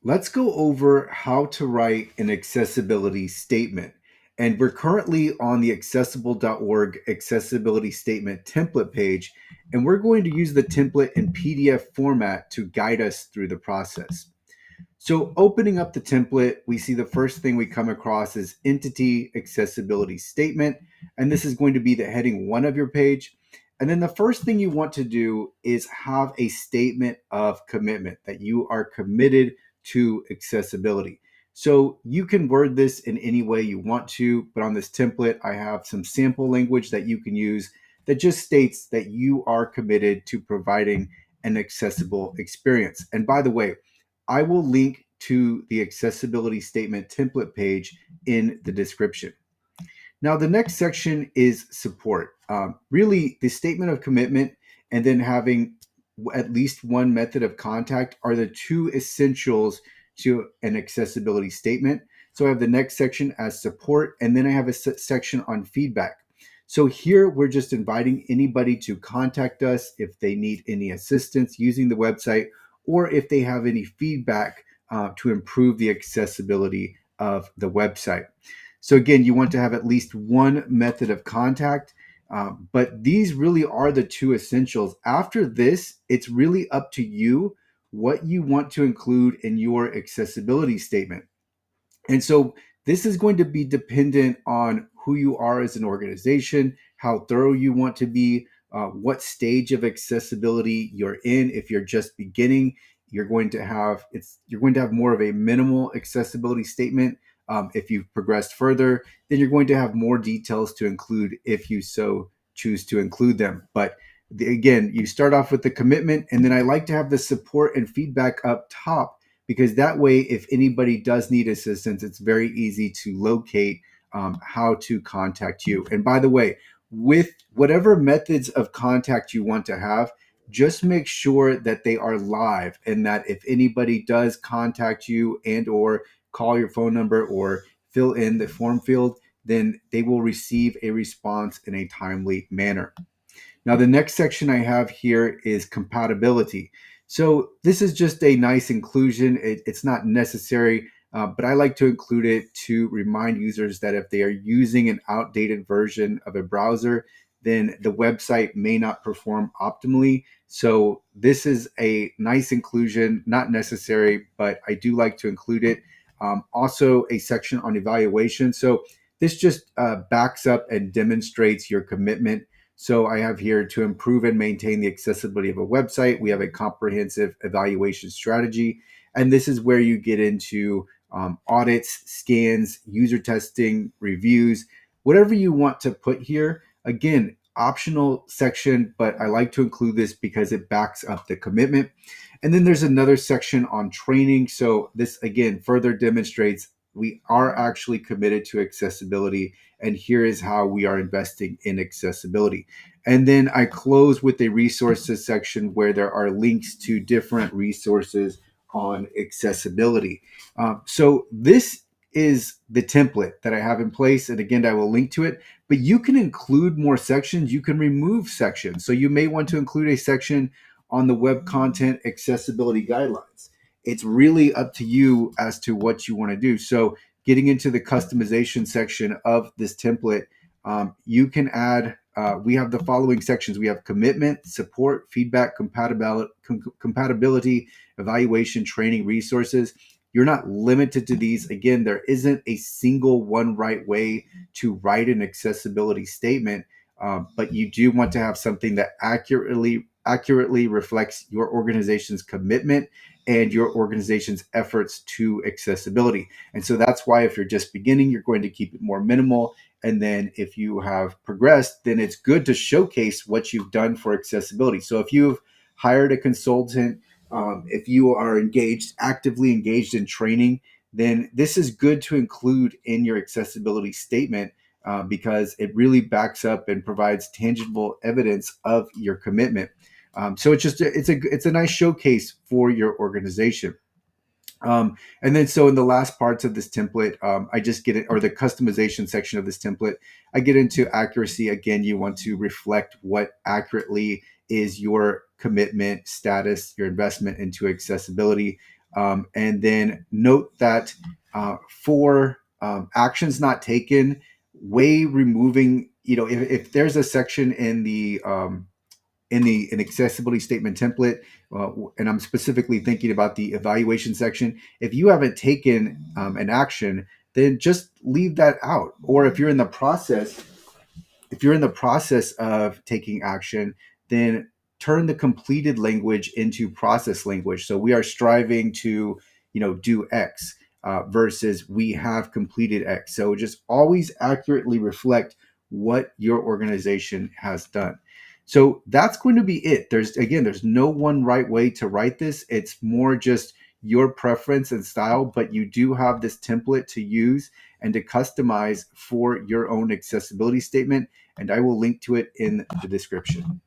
Let's go over how to write an accessibility statement. And we're currently on the accessible.org accessibility statement template page, and we're going to use the template in PDF format to guide us through the process. So, opening up the template, we see the first thing we come across is entity accessibility statement. And this is going to be the heading one of your page. And then the first thing you want to do is have a statement of commitment that you are committed to accessibility. So you can word this in any way you want to, but on this template, I have some sample language that you can use that just states that you are committed to providing an accessible experience. And by the way, I will link to the accessibility statement template page in the description. Now, the next section is support. Really, the statement of commitment and then having at least one method of contact are the two essentials to an accessibility statement. So I have the next section as support, and then I have a section on feedback. So here we're just inviting anybody to contact us if they need any assistance using the website or if they have any feedback to improve the accessibility of the website. So again, you want to have at least one method of contact, but these really are the two essentials. After this, it's really up to you what you want to include in your accessibility statement. And so this is going to be dependent on who you are as an organization, how thorough you want to be, what stage of accessibility you're in. If you're just beginning, you're going to have more of a minimal accessibility statement. If you've progressed further, then you're going to have more details to include if you so choose to include them. But again, you start off with the commitment, and then I like to have the support and feedback up top because that way, if anybody does need assistance, it's very easy to locate how to contact you. And by the way, with whatever methods of contact you want to have, just make sure that they are live and that if anybody does contact you and or call your phone number or fill in the form field, then they will receive a response in a timely manner. Now, the next section I have here is compatibility. So this is just a nice inclusion. It's not necessary, but I like to include it to remind users that if they are using an outdated version of a browser, then the website may not perform optimally. So this is a nice inclusion, not necessary, but I do like to include it. Also, a section on evaluation. So this just backs up and demonstrates your commitment. So I have here to improve and maintain the accessibility of a website. We have a comprehensive evaluation strategy. And this is where you get into audits, scans, user testing, reviews, whatever you want to put here. Again, optional section, but I like to include this because it backs up the commitment. And then there's another section on training. So this again further demonstrates we are actually committed to accessibility, and here is how we are investing in accessibility. And then I close with a resources section where there are links to different resources on accessibility. So this is the template that I have in place. And again, I will link to it, but you can include more sections. You can remove sections. So you may want to include a section on the web content accessibility guidelines. It's really up to you as to what you want to do. So getting into the customization section of this template, you can add, we have the following sections. We have commitment, support, feedback, compatibility, evaluation, training, resources. You're not limited to these. Again, there isn't a single one right way to write an accessibility statement, but you do want to have something that accurately reflects your organization's commitment and your organization's efforts to accessibility. And so that's why if you're just beginning, you're going to keep it more minimal. And then if you have progressed, then it's good to showcase what you've done for accessibility. So if you've hired a consultant, if you are actively engaged in training, then this is good to include in your accessibility statement because it really backs up and provides tangible evidence of your commitment. So it's a nice showcase for your organization. And then so in the last parts of this template, I just get it, or the customization section of this template, I get into accuracy. Again, you want to reflect what accurately is your commitment status, your investment into accessibility. and then note that for actions not taken, way removing, if there's a section in the an accessibility statement template, and I'm specifically thinking about the evaluation section. If you haven't taken an action, then just leave that out. Or if you're in the process of taking action, then turn the completed language into process language. So we are striving to, do X versus we have completed X. So just always accurately reflect what your organization has done. So that's going to be it. There's no one right way to write this. It's more just your preference and style, but you do have this template to use and to customize for your own accessibility statement, and I will link to it in the description.